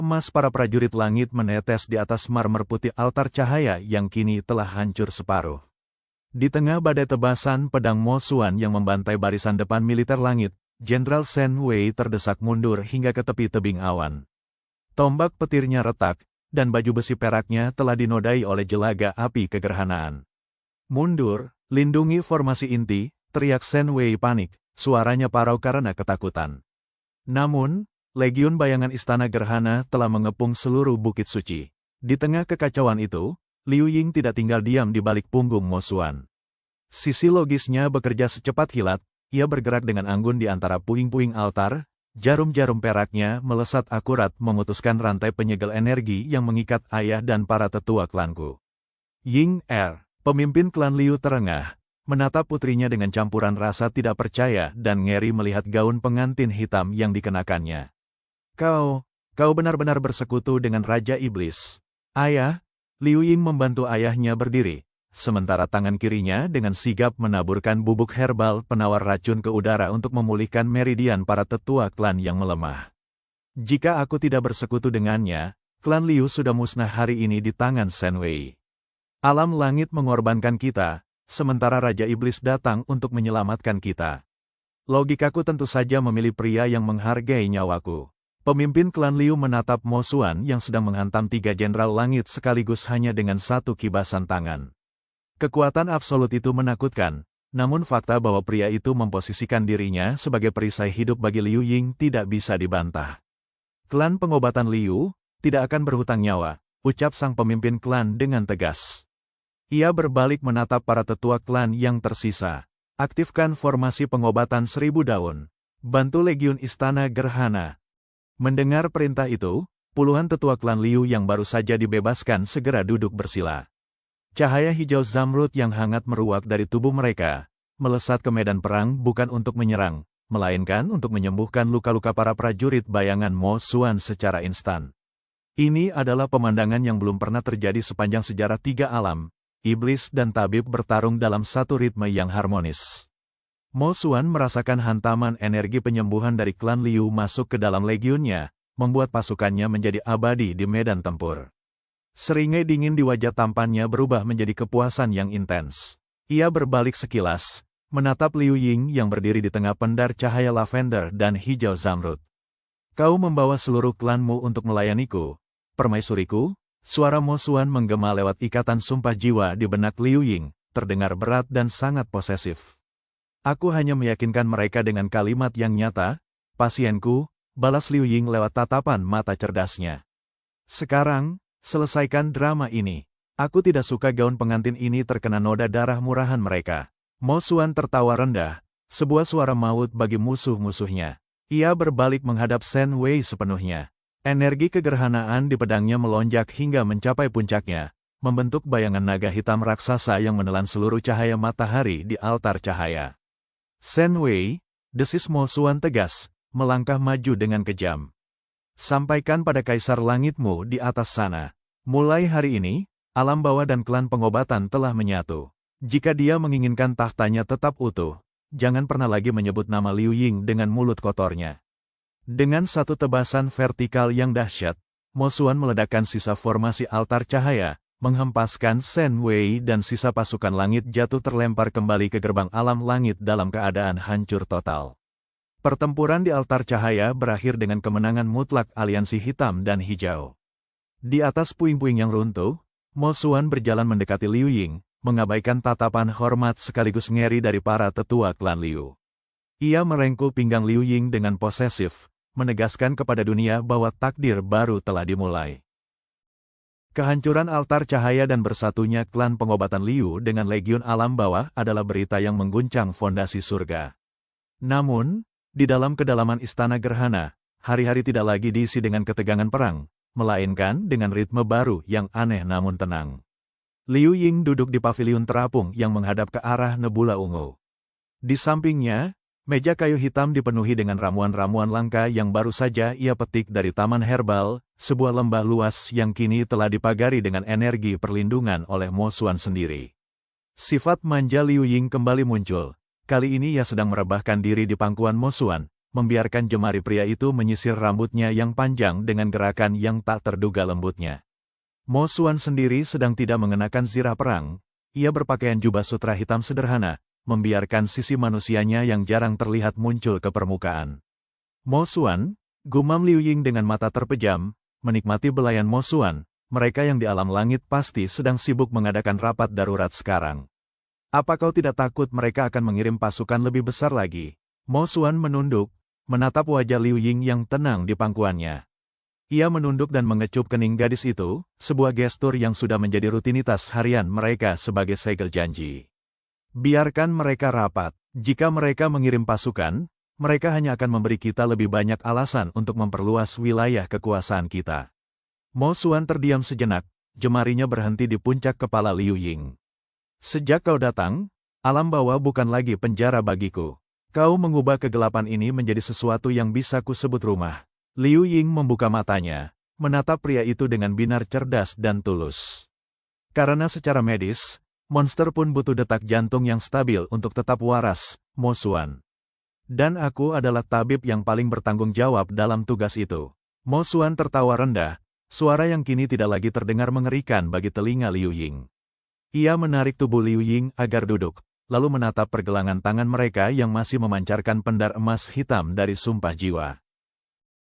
Emas para prajurit langit menetes di atas marmer putih altar cahaya yang kini telah hancur separuh. Di tengah badai tebasan pedang Mo Xuan yang membantai barisan depan militer langit, Jenderal Shen Wei terdesak mundur hingga ke tepi tebing awan. Tombak petirnya retak, dan baju besi peraknya telah dinodai oleh jelaga api kegerhanaan. "Mundur, lindungi formasi inti," teriak Shen Wei panik, suaranya parau karena ketakutan. Namun, Legiun bayangan Istana Gerhana telah mengepung seluruh Bukit Suci. Di tengah kekacauan itu, Liu Ying tidak tinggal diam di balik punggung Mo Xuan. Sisi logisnya bekerja secepat kilat, ia bergerak dengan anggun di antara puing-puing altar, jarum-jarum peraknya melesat akurat memutuskan rantai penyegel energi yang mengikat ayah dan para tetua klanku. Ying pemimpin klan Liu terengah, menatap putrinya dengan campuran rasa tidak percaya dan ngeri melihat gaun pengantin hitam yang dikenakannya. Kau benar-benar bersekutu dengan Raja Iblis. Ayah, Liu Ying membantu ayahnya berdiri, sementara tangan kirinya dengan sigap menaburkan bubuk herbal penawar racun ke udara untuk memulihkan meridian para tetua klan yang melemah. Jika aku tidak bersekutu dengannya, klan Liu sudah musnah hari ini di tangan Shen Wei. Alam langit mengorbankan kita, sementara Raja Iblis datang untuk menyelamatkan kita. Logikaku tentu saja memilih pria yang menghargai nyawaku. Pemimpin klan Liu menatap Mo Xuan yang sedang menghantam 3 jenderal langit sekaligus hanya dengan satu kibasan tangan. Kekuatan absolut itu menakutkan, namun fakta bahwa pria itu memposisikan dirinya sebagai perisai hidup bagi Liu Ying tidak bisa dibantah. "Klan pengobatan Liu tidak akan berhutang nyawa," ucap sang pemimpin klan dengan tegas. Ia berbalik menatap para tetua klan yang tersisa. "Aktifkan formasi pengobatan 1000 daun. Bantu Legiun Istana Gerhana." Mendengar perintah itu, puluhan tetua klan Liu yang baru saja dibebaskan segera duduk bersila. Cahaya hijau zamrud yang hangat meruak dari tubuh mereka, melesat ke medan perang bukan untuk menyerang, melainkan untuk menyembuhkan luka-luka para prajurit bayangan Mo Xuan secara instan. Ini adalah pemandangan yang belum pernah terjadi sepanjang sejarah 3 alam. Iblis dan tabib bertarung dalam satu ritme yang harmonis. Mo Xuan merasakan hantaman energi penyembuhan dari klan Liu masuk ke dalam legiunnya, membuat pasukannya menjadi abadi di medan tempur. Seringai dingin di wajah tampannya berubah menjadi kepuasan yang intens. Ia berbalik sekilas, menatap Liu Ying yang berdiri di tengah pendar cahaya lavender dan hijau zamrud. "Kau membawa seluruh klanmu untuk melayaniku, permaisuriku?" Suara Mo Xuan menggema lewat ikatan sumpah jiwa di benak Liu Ying, terdengar berat dan sangat posesif. "Aku hanya meyakinkan mereka dengan kalimat yang nyata, pasienku," balas Liu Ying lewat tatapan mata cerdasnya. "Sekarang, selesaikan drama ini. Aku tidak suka gaun pengantin ini terkena noda darah murahan mereka." Mo Xuan tertawa rendah, sebuah suara maut bagi musuh-musuhnya. Ia berbalik menghadap Shen Wei sepenuhnya. Energi kegerhanaan di pedangnya melonjak hingga mencapai puncaknya, membentuk bayangan naga hitam raksasa yang menelan seluruh cahaya matahari di altar cahaya. "Shen Wei," desis Mo Xuan tegas, melangkah maju dengan kejam. "Sampaikan pada Kaisar Langitmu di atas sana. Mulai hari ini, alam bawah dan klan pengobatan telah menyatu. Jika dia menginginkan tahtanya tetap utuh, jangan pernah lagi menyebut nama Liu Ying dengan mulut kotornya." Dengan satu tebasan vertikal yang dahsyat, Mo Xuan meledakkan sisa formasi altar cahaya, menghempaskan Shen Wei dan sisa pasukan langit jatuh terlempar kembali ke gerbang alam langit dalam keadaan hancur total. Pertempuran di altar cahaya berakhir dengan kemenangan mutlak aliansi hitam dan hijau. Di atas puing-puing yang runtuh, Mo Xuan berjalan mendekati Liu Ying, mengabaikan tatapan hormat sekaligus ngeri dari para tetua klan Liu. Ia merengkuh pinggang Liu Ying dengan posesif, menegaskan kepada dunia bahwa takdir baru telah dimulai. Kehancuran altar cahaya dan bersatunya klan pengobatan Liu dengan legiun alam bawah adalah berita yang mengguncang fondasi surga. Namun, di dalam kedalaman Istana Gerhana, hari-hari tidak lagi diisi dengan ketegangan perang, melainkan dengan ritme baru yang aneh namun tenang. Liu Ying duduk di paviliun terapung yang menghadap ke arah nebula ungu. Di sampingnya, meja kayu hitam dipenuhi dengan ramuan-ramuan langka yang baru saja ia petik dari taman herbal, sebuah lembah luas yang kini telah dipagari dengan energi perlindungan oleh Mo Xuan sendiri. Sifat manja Liu Ying kembali muncul. Kali ini ia sedang merebahkan diri di pangkuan Mo Xuan, membiarkan jemari pria itu menyisir rambutnya yang panjang dengan gerakan yang tak terduga lembutnya. Mo Xuan sendiri sedang tidak mengenakan zirah perang. Ia berpakaian jubah sutra hitam sederhana, membiarkan sisi manusianya yang jarang terlihat muncul ke permukaan. Mo Xuan, gumam Liu Ying dengan mata terpejam, menikmati belayan Mo Xuan. Mereka yang di alam langit pasti sedang sibuk mengadakan rapat darurat sekarang. Apa kau tidak takut mereka akan mengirim pasukan lebih besar lagi? Mo Xuan menunduk, menatap wajah Liu Ying yang tenang di pangkuannya. Ia menunduk dan mengecup kening gadis itu, sebuah gestur yang sudah menjadi rutinitas harian mereka sebagai segel janji. Biarkan mereka rapat. Jika mereka mengirim pasukan, mereka hanya akan memberi kita lebih banyak alasan untuk memperluas wilayah kekuasaan kita. Mo Xuan terdiam sejenak, jemarinya berhenti di puncak kepala Liu Ying. Sejak kau datang, alam bawah bukan lagi penjara bagiku. Kau mengubah kegelapan ini menjadi sesuatu yang bisa kusebut rumah. Liu Ying membuka matanya, menatap pria itu dengan binar cerdas dan tulus. Karena secara medis, monster pun butuh detak jantung yang stabil untuk tetap waras, Mo Xuan. Dan aku adalah tabib yang paling bertanggung jawab dalam tugas itu. Mo Xuan tertawa rendah, suara yang kini tidak lagi terdengar mengerikan bagi telinga Liu Ying. Ia menarik tubuh Liu Ying agar duduk, lalu menatap pergelangan tangan mereka yang masih memancarkan pendar emas hitam dari sumpah jiwa.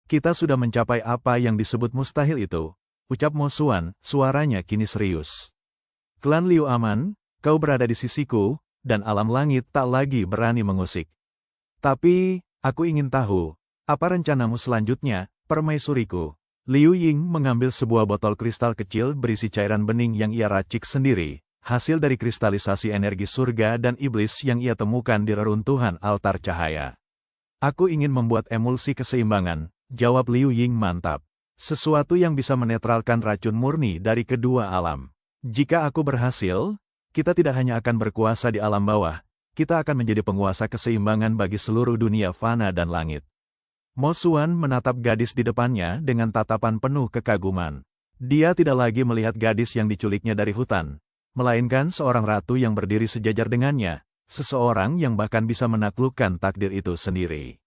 Kita sudah mencapai apa yang disebut mustahil itu, ucap Mo Xuan, suaranya kini serius. Klan Liu aman, kau berada di sisiku, dan alam langit tak lagi berani mengusik. Tapi, aku ingin tahu, apa rencanamu selanjutnya, permaisuriku? Liu Ying mengambil sebuah botol kristal kecil berisi cairan bening yang ia racik sendiri, hasil dari kristalisasi energi surga dan iblis yang ia temukan di reruntuhan altar cahaya. Aku ingin membuat emulsi keseimbangan, jawab Liu Ying mantap. Sesuatu yang bisa menetralkan racun murni dari kedua alam. Jika aku berhasil, kita tidak hanya akan berkuasa di alam bawah, kita akan menjadi penguasa keseimbangan bagi seluruh dunia fana dan langit. Mo Xuan menatap gadis di depannya dengan tatapan penuh kekaguman. Dia tidak lagi melihat gadis yang diculiknya dari hutan, melainkan seorang ratu yang berdiri sejajar dengannya, seseorang yang bahkan bisa menaklukkan takdir itu sendiri.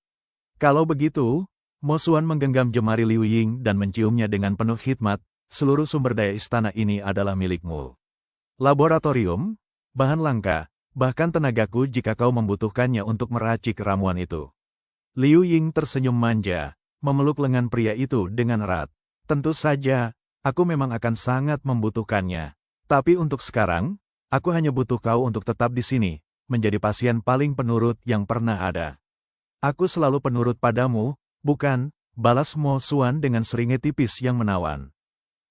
Kalau begitu, Mo Xuan menggenggam jemari Liu Ying dan menciumnya dengan penuh hikmat, seluruh sumber daya istana ini adalah milikmu. Laboratorium, bahan langka, bahkan tenagaku jika kau membutuhkannya untuk meracik ramuan itu. Liu Ying tersenyum manja, memeluk lengan pria itu dengan erat. Tentu saja, aku memang akan sangat membutuhkannya. Tapi untuk sekarang, aku hanya butuh kau untuk tetap di sini, menjadi pasien paling penurut yang pernah ada. Aku selalu penurut padamu, bukan? Balas Mo Xuan dengan seringnya tipis yang menawan.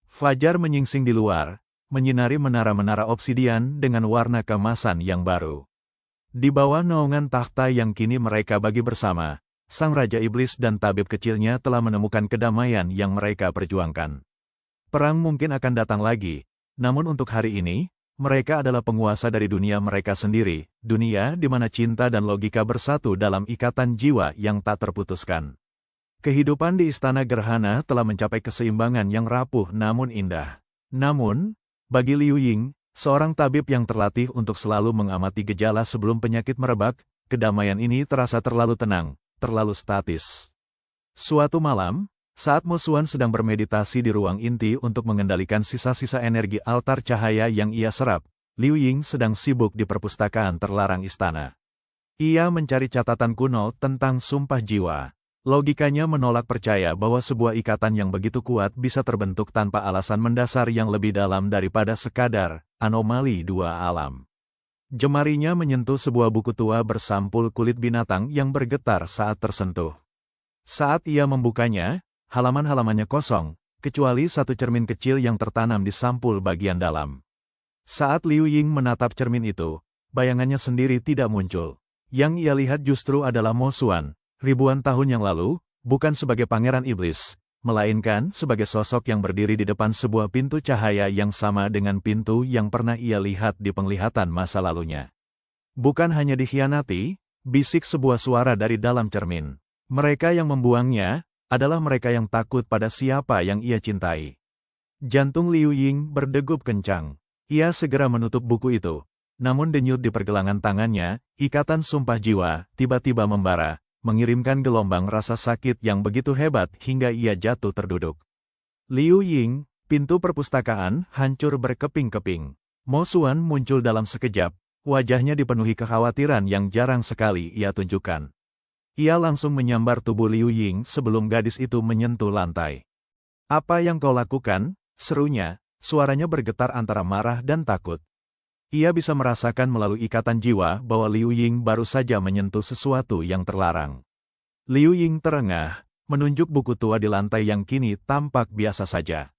Fajar menyingsing di luar, menyinari menara-menara obsidian dengan warna keemasan yang baru. Di bawah naungan takhta yang kini mereka bagi bersama, sang Raja Iblis dan tabib kecilnya telah menemukan kedamaian yang mereka perjuangkan. Perang mungkin akan datang lagi, namun untuk hari ini, mereka adalah penguasa dari dunia mereka sendiri, dunia di mana cinta dan logika bersatu dalam ikatan jiwa yang tak terputuskan. Kehidupan di Istana Gerhana telah mencapai keseimbangan yang rapuh namun indah. Namun, bagi Liu Ying, seorang tabib yang terlatih untuk selalu mengamati gejala sebelum penyakit merebak, kedamaian ini terasa terlalu tenang, terlalu statis. Suatu malam, saat Mo Xuan sedang bermeditasi di ruang inti untuk mengendalikan sisa-sisa energi altar cahaya yang ia serap, Liu Ying sedang sibuk di perpustakaan terlarang istana. Ia mencari catatan kuno tentang sumpah jiwa. Logikanya menolak percaya bahwa sebuah ikatan yang begitu kuat bisa terbentuk tanpa alasan mendasar yang lebih dalam daripada sekadar anomali dua alam. Jemarinya menyentuh sebuah buku tua bersampul kulit binatang yang bergetar saat tersentuh. Saat ia membukanya, halaman-halamannya kosong, kecuali satu cermin kecil yang tertanam di sampul bagian dalam. Saat Liu Ying menatap cermin itu, bayangannya sendiri tidak muncul. Yang ia lihat justru adalah Mo Xuan, ribuan tahun yang lalu, bukan sebagai pangeran iblis, melainkan sebagai sosok yang berdiri di depan sebuah pintu cahaya yang sama dengan pintu yang pernah ia lihat di penglihatan masa lalunya. Bukan hanya dikhianati, bisik sebuah suara dari dalam cermin. Mereka yang membuangnya adalah mereka yang takut pada siapa yang ia cintai. Jantung Liu Ying berdegup kencang. Ia segera menutup buku itu. Namun denyut di pergelangan tangannya, ikatan sumpah jiwa, tiba-tiba membara, mengirimkan gelombang rasa sakit yang begitu hebat hingga ia jatuh terduduk. Liu Ying, pintu perpustakaan, hancur berkeping-keping. Mo Xuan muncul dalam sekejap, wajahnya dipenuhi kekhawatiran yang jarang sekali ia tunjukkan. Ia langsung menyambar tubuh Liu Ying sebelum gadis itu menyentuh lantai. "Apa yang kau lakukan?" serunya, suaranya bergetar antara marah dan takut. Ia bisa merasakan melalui ikatan jiwa bahwa Liu Ying baru saja menyentuh sesuatu yang terlarang. Liu Ying terengah, menunjuk buku tua di lantai yang kini tampak biasa saja.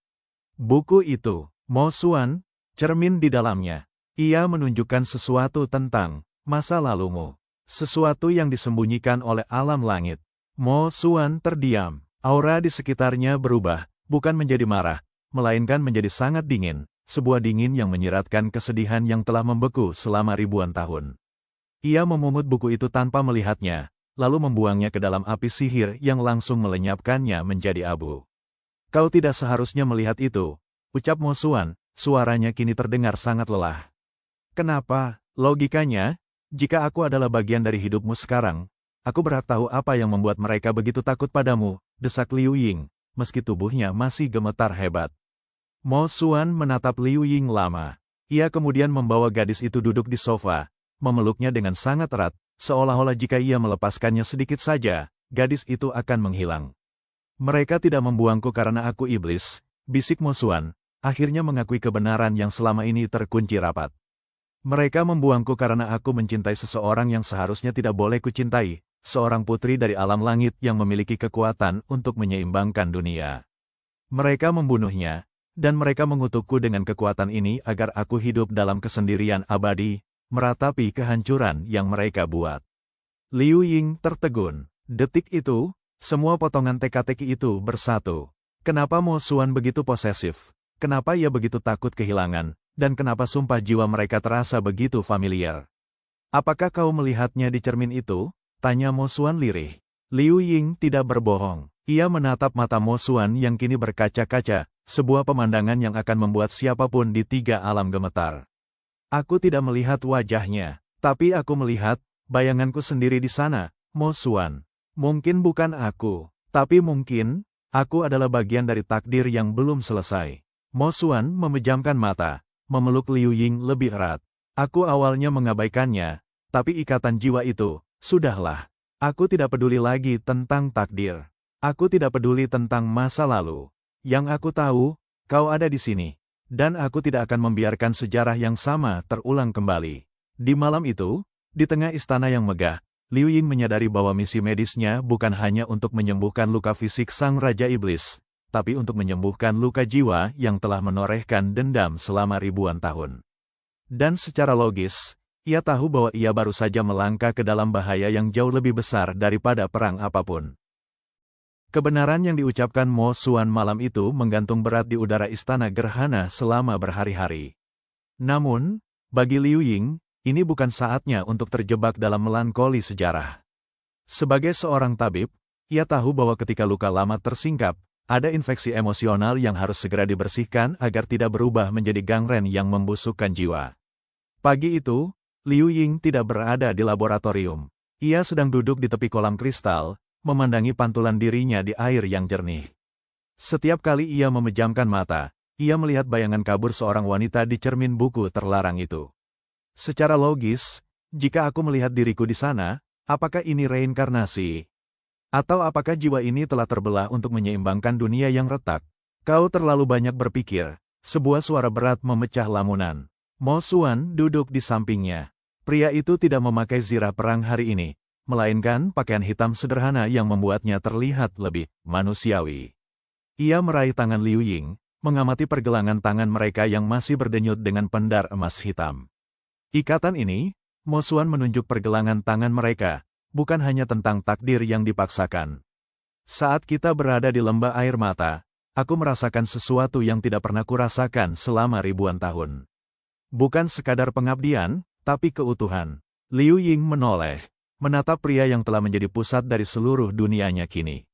Buku itu, Mo Xuan, cermin di dalamnya. Ia menunjukkan sesuatu tentang masa lalumu. Sesuatu yang disembunyikan oleh alam langit. Mo Xuan terdiam. Aura di sekitarnya berubah, bukan menjadi marah, melainkan menjadi sangat dingin. Sebuah dingin yang menyiratkan kesedihan yang telah membeku selama ribuan tahun. Ia memungut buku itu tanpa melihatnya, lalu membuangnya ke dalam api sihir yang langsung melenyapkannya menjadi abu. "Kau tidak seharusnya melihat itu," ucap Mo Xuan, suaranya kini terdengar sangat lelah. "Kenapa? Logikanya, jika aku adalah bagian dari hidupmu sekarang, aku berhak tahu apa yang membuat mereka begitu takut padamu," desak Liu Ying, meski tubuhnya masih gemetar hebat. Mo Xuan menatap Liu Ying lama. Ia kemudian membawa gadis itu duduk di sofa, memeluknya dengan sangat erat, seolah-olah jika ia melepaskannya sedikit saja, gadis itu akan menghilang. "Mereka tidak membuangku karena aku iblis," bisik Mo Xuan, akhirnya mengakui kebenaran yang selama ini terkunci rapat. "Mereka membuangku karena aku mencintai seseorang yang seharusnya tidak boleh kucintai, seorang putri dari alam langit yang memiliki kekuatan untuk menyeimbangkan dunia. Mereka membunuhnya, dan mereka mengutukku dengan kekuatan ini agar aku hidup dalam kesendirian abadi, meratapi kehancuran yang mereka buat." Liu Ying tertegun. Detik itu, semua potongan teka-teki itu bersatu. Kenapa Mo Xuan begitu posesif? Kenapa ia begitu takut kehilangan? Dan kenapa sumpah jiwa mereka terasa begitu familiar? "Apakah kau melihatnya di cermin itu?" tanya Mo Xuan lirih. Liu Ying tidak berbohong. Ia menatap mata Mo Xuan yang kini berkaca-kaca, sebuah pemandangan yang akan membuat siapapun di tiga alam gemetar. "Aku tidak melihat wajahnya, tapi aku melihat bayanganku sendiri di sana, Mo Xuan. Mungkin bukan aku, tapi mungkin aku adalah bagian dari takdir yang belum selesai." Mo Xuan memejamkan mata, memeluk Liu Ying lebih erat. "Aku awalnya mengabaikannya, tapi ikatan jiwa itu, sudahlah. Aku tidak peduli lagi tentang takdir. Aku tidak peduli tentang masa lalu. Yang aku tahu, kau ada di sini. Dan aku tidak akan membiarkan sejarah yang sama terulang kembali." Di malam itu, di tengah istana yang megah, Liu Ying menyadari bahwa misi medisnya bukan hanya untuk menyembuhkan luka fisik sang Raja Iblis, tapi untuk menyembuhkan luka jiwa yang telah menorehkan dendam selama ribuan tahun. Dan secara logis, ia tahu bahwa ia baru saja melangkah ke dalam bahaya yang jauh lebih besar daripada perang apapun. Kebenaran yang diucapkan Mo Xuan malam itu menggantung berat di udara istana gerhana selama berhari-hari. Namun, bagi Liu Ying, ini bukan saatnya untuk terjebak dalam melankoli sejarah. Sebagai seorang tabib, ia tahu bahwa ketika luka lama tersingkap, ada infeksi emosional yang harus segera dibersihkan agar tidak berubah menjadi gangren yang membusukkan jiwa. Pagi itu, Liu Ying tidak berada di laboratorium. Ia sedang duduk di tepi kolam kristal, memandangi pantulan dirinya di air yang jernih. Setiap kali ia memejamkan mata, ia melihat bayangan kabur seorang wanita di cermin buku terlarang itu. Secara logis, jika aku melihat diriku di sana, apakah ini reinkarnasi? Atau apakah jiwa ini telah terbelah untuk menyeimbangkan dunia yang retak? "Kau terlalu banyak berpikir." Sebuah suara berat memecah lamunan. Mo Xuan duduk di sampingnya. Pria itu tidak memakai zirah perang hari ini, melainkan pakaian hitam sederhana yang membuatnya terlihat lebih manusiawi. Ia meraih tangan Liu Ying, mengamati pergelangan tangan mereka yang masih berdenyut dengan pendar emas hitam. Ikatan ini, Mo Xuan menunjuk pergelangan tangan mereka, bukan hanya tentang takdir yang dipaksakan. "Saat kita berada di lembah air mata, aku merasakan sesuatu yang tidak pernah kurasakan selama ribuan tahun. Bukan sekadar pengabdian, tapi keutuhan." Liu Ying menoleh, menatap pria yang telah menjadi pusat dari seluruh dunianya kini.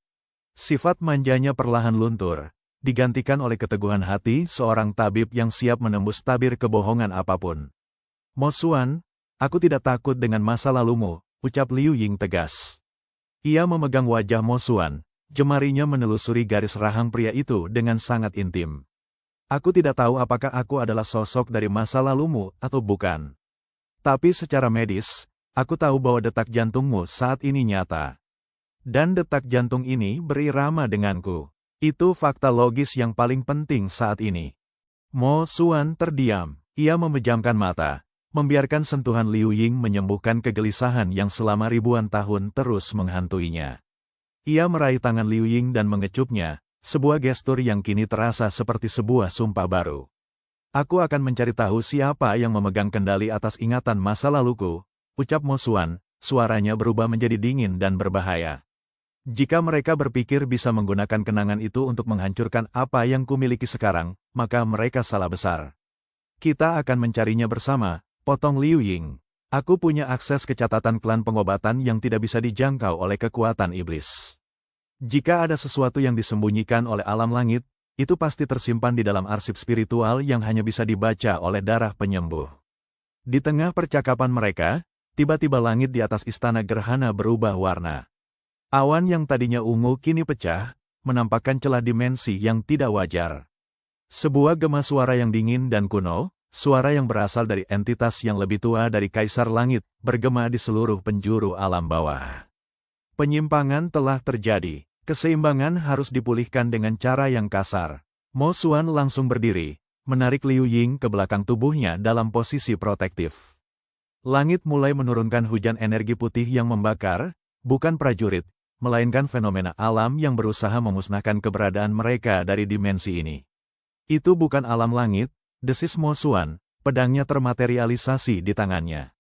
Sifat manjanya perlahan luntur, digantikan oleh keteguhan hati seorang tabib yang siap menembus tabir kebohongan apapun. "Mo Xuan, aku tidak takut dengan masa lalumu," ucap Liu Ying tegas. Ia memegang wajah Mo Xuan, jemarinya menelusuri garis rahang pria itu dengan sangat intim. Aku tidak tahu apakah aku adalah sosok dari masa lalumu atau bukan. Tapi secara medis, aku tahu bahwa detak jantungmu saat ini nyata. Dan detak jantung ini berirama denganku. Itu fakta logis yang paling penting saat ini. Mo Xuan terdiam. Ia memejamkan mata, membiarkan sentuhan Liu Ying menyembuhkan kegelisahan yang selama ribuan tahun terus menghantuinya. Ia meraih tangan Liu Ying dan mengecupnya, sebuah gestur yang kini terasa seperti sebuah sumpah baru. Aku akan mencari tahu siapa yang memegang kendali atas ingatan masa laluku, ucap Mo Xuan, suaranya berubah menjadi dingin dan berbahaya. Jika mereka berpikir bisa menggunakan kenangan itu untuk menghancurkan apa yang kumiliki sekarang, maka mereka salah besar. Kita akan mencarinya bersama, potong Liu Ying. Aku punya akses ke catatan klan pengobatan yang tidak bisa dijangkau oleh kekuatan iblis. Jika ada sesuatu yang disembunyikan oleh alam langit, itu pasti tersimpan di dalam arsip spiritual yang hanya bisa dibaca oleh darah penyembuh. Di tengah percakapan mereka, tiba-tiba langit di atas istana gerhana berubah warna. Awan yang tadinya ungu kini pecah, menampakkan celah dimensi yang tidak wajar. Sebuah gema suara yang dingin dan kuno, suara yang berasal dari entitas yang lebih tua dari Kaisar Langit, bergema di seluruh penjuru alam bawah. Penyimpangan telah terjadi. Keseimbangan harus dipulihkan dengan cara yang kasar. Mo Xuan langsung berdiri, menarik Liu Ying ke belakang tubuhnya dalam posisi protektif. Langit mulai menurunkan hujan energi putih yang membakar, bukan prajurit, melainkan fenomena alam yang berusaha memusnahkan keberadaan mereka dari dimensi ini. Itu bukan alam langit, desis Mo Xuan, pedangnya termaterialisasi di tangannya.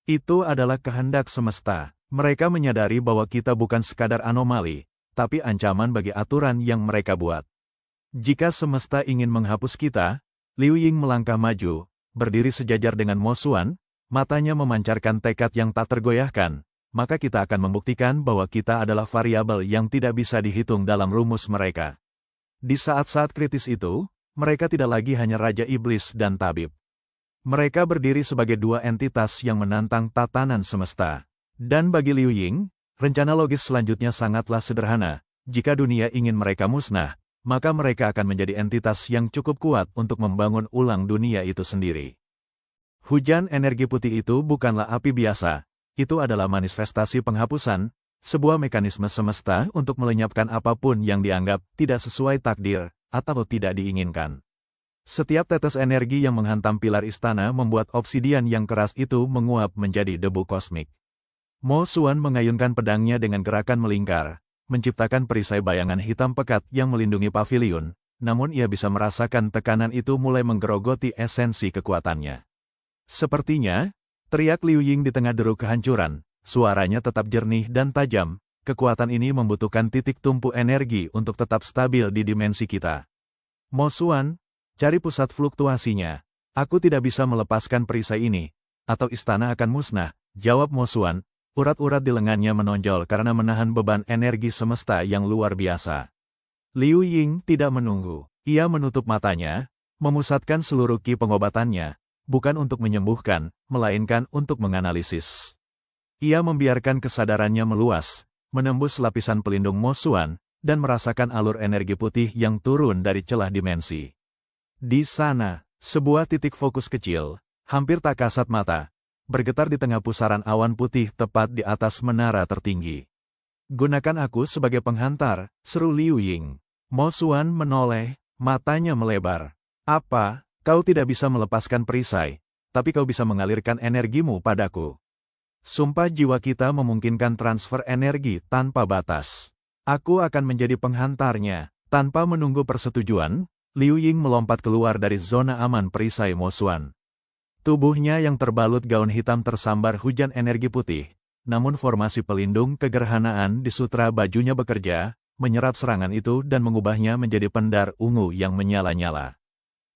Itu adalah kehendak semesta. Mereka menyadari bahwa kita bukan sekadar anomali, tapi ancaman bagi aturan yang mereka buat. Jika semesta ingin menghapus kita, Liu Ying melangkah maju, berdiri sejajar dengan Mo Xuan, matanya memancarkan tekad yang tak tergoyahkan, maka kita akan membuktikan bahwa kita adalah variabel yang tidak bisa dihitung dalam rumus mereka. Di saat-saat kritis itu, mereka tidak lagi hanya Raja Iblis dan Tabib. Mereka berdiri sebagai dua entitas yang menantang tatanan semesta. Dan bagi Liu Ying, rencana logis selanjutnya sangatlah sederhana. Jika dunia ingin mereka musnah, maka mereka akan menjadi entitas yang cukup kuat untuk membangun ulang dunia itu sendiri. Hujan energi putih itu bukanlah api biasa, itu adalah manifestasi penghapusan, sebuah mekanisme semesta untuk melenyapkan apapun yang dianggap tidak sesuai takdir atau tidak diinginkan. Setiap tetes energi yang menghantam pilar istana membuat obsidian yang keras itu menguap menjadi debu kosmik. Mo Xuan mengayunkan pedangnya dengan gerakan melingkar, menciptakan perisai bayangan hitam pekat yang melindungi pavilion, namun ia bisa merasakan tekanan itu mulai menggerogoti esensi kekuatannya. Sepertinya, teriak Liu Ying di tengah deruk kehancuran, suaranya tetap jernih dan tajam, kekuatan ini membutuhkan titik tumpu energi untuk tetap stabil di dimensi kita. Mo Xuan, cari pusat fluktuasinya. Aku tidak bisa melepaskan perisai ini, atau istana akan musnah, jawab Mo Xuan. Urat-urat di lengannya menonjol karena menahan beban energi semesta yang luar biasa. Liu Ying tidak menunggu. Ia menutup matanya, memusatkan seluruh ki pengobatannya, bukan untuk menyembuhkan, melainkan untuk menganalisis. Ia membiarkan kesadarannya meluas, menembus lapisan pelindung Mo Xuan, dan merasakan alur energi putih yang turun dari celah dimensi. Di sana, sebuah titik fokus kecil, hampir tak kasat mata, bergetar di tengah pusaran awan putih tepat di atas menara tertinggi. Gunakan aku sebagai penghantar, seru Liu Ying. Mo Xuan menoleh, matanya melebar. Apa, kau tidak bisa melepaskan perisai, tapi kau bisa mengalirkan energimu padaku. Sumpah jiwa kita memungkinkan transfer energi tanpa batas. Aku akan menjadi penghantarnya. Tanpa menunggu persetujuan, Liu Ying melompat keluar dari zona aman perisai Mo Xuan. Tubuhnya yang terbalut gaun hitam tersambar hujan energi putih, namun formasi pelindung kegerhanaan di sutra bajunya bekerja, menyerap serangan itu dan mengubahnya menjadi pendar ungu yang menyala-nyala.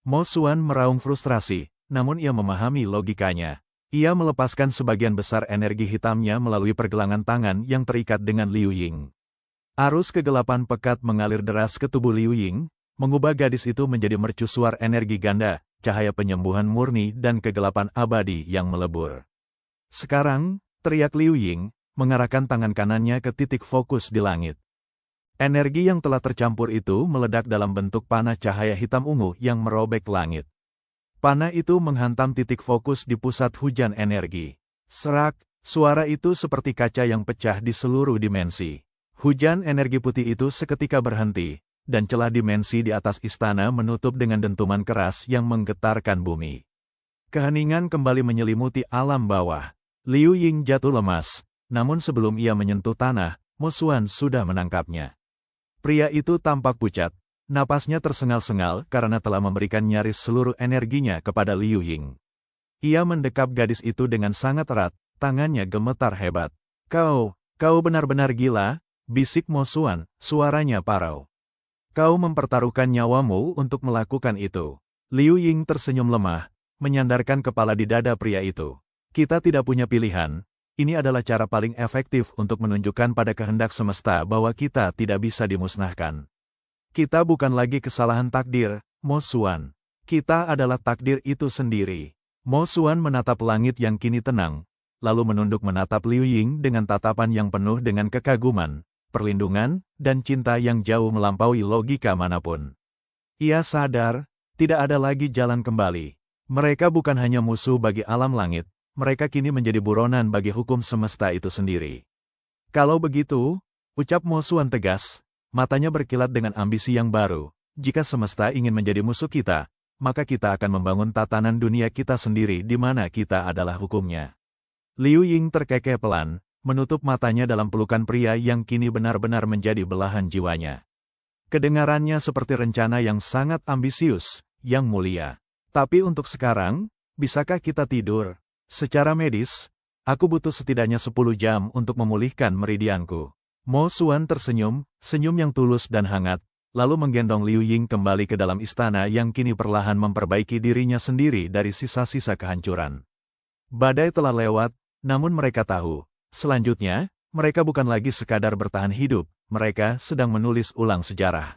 Mo Xuan meraung frustrasi, namun ia memahami logikanya. Ia melepaskan sebagian besar energi hitamnya melalui pergelangan tangan yang terikat dengan Liu Ying. Arus kegelapan pekat mengalir deras ke tubuh Liu Ying, mengubah gadis itu menjadi mercusuar energi ganda, cahaya penyembuhan murni dan kegelapan abadi yang melebur. Sekarang, teriak Liu Ying, mengarahkan tangan kanannya ke titik fokus di langit. Energi yang telah tercampur itu meledak dalam bentuk panah cahaya hitam ungu yang merobek langit. Panah itu menghantam titik fokus di pusat hujan energi. Serak, suara itu seperti kaca yang pecah di seluruh dimensi. Hujan energi putih itu seketika berhenti, dan celah dimensi di atas istana menutup dengan dentuman keras yang menggetarkan bumi. Keheningan kembali menyelimuti alam bawah. Liu Ying jatuh lemas, namun sebelum ia menyentuh tanah, Mo Xuan sudah menangkapnya. Pria itu tampak pucat, napasnya tersengal-sengal karena telah memberikan nyaris seluruh energinya kepada Liu Ying. Ia mendekap gadis itu dengan sangat erat, tangannya gemetar hebat. Kau benar-benar gila, bisik Mo Xuan, suaranya parau. Kau mempertaruhkan nyawamu untuk melakukan itu. Liu Ying tersenyum lemah, menyandarkan kepala di dada pria itu. Kita tidak punya pilihan. Ini adalah cara paling efektif untuk menunjukkan pada kehendak semesta bahwa kita tidak bisa dimusnahkan. Kita bukan lagi kesalahan takdir, Mo Xuan. Kita adalah takdir itu sendiri. Mo Xuan menatap langit yang kini tenang, lalu menunduk menatap Liu Ying dengan tatapan yang penuh dengan kekaguman, perlindungan, dan cinta yang jauh melampaui logika manapun. Ia sadar, tidak ada lagi jalan kembali. Mereka bukan hanya musuh bagi alam langit, mereka kini menjadi buronan bagi hukum semesta itu sendiri. Kalau begitu, ucap Mo Xuan tegas, matanya berkilat dengan ambisi yang baru. Jika semesta ingin menjadi musuh kita, maka kita akan membangun tatanan dunia kita sendiri di mana kita adalah hukumnya. Liu Ying terkekeh pelan, menutup matanya dalam pelukan pria yang kini benar-benar menjadi belahan jiwanya. Kedengarannya seperti rencana yang sangat ambisius, yang mulia. Tapi untuk sekarang, bisakah kita tidur? Secara medis, aku butuh setidaknya 10 jam untuk memulihkan meridianku. Mo Xuan tersenyum, senyum yang tulus dan hangat, lalu menggendong Liu Ying kembali ke dalam istana yang kini perlahan memperbaiki dirinya sendiri dari sisa-sisa kehancuran. Badai telah lewat, namun mereka tahu, selanjutnya, mereka bukan lagi sekadar bertahan hidup, mereka sedang menulis ulang sejarah.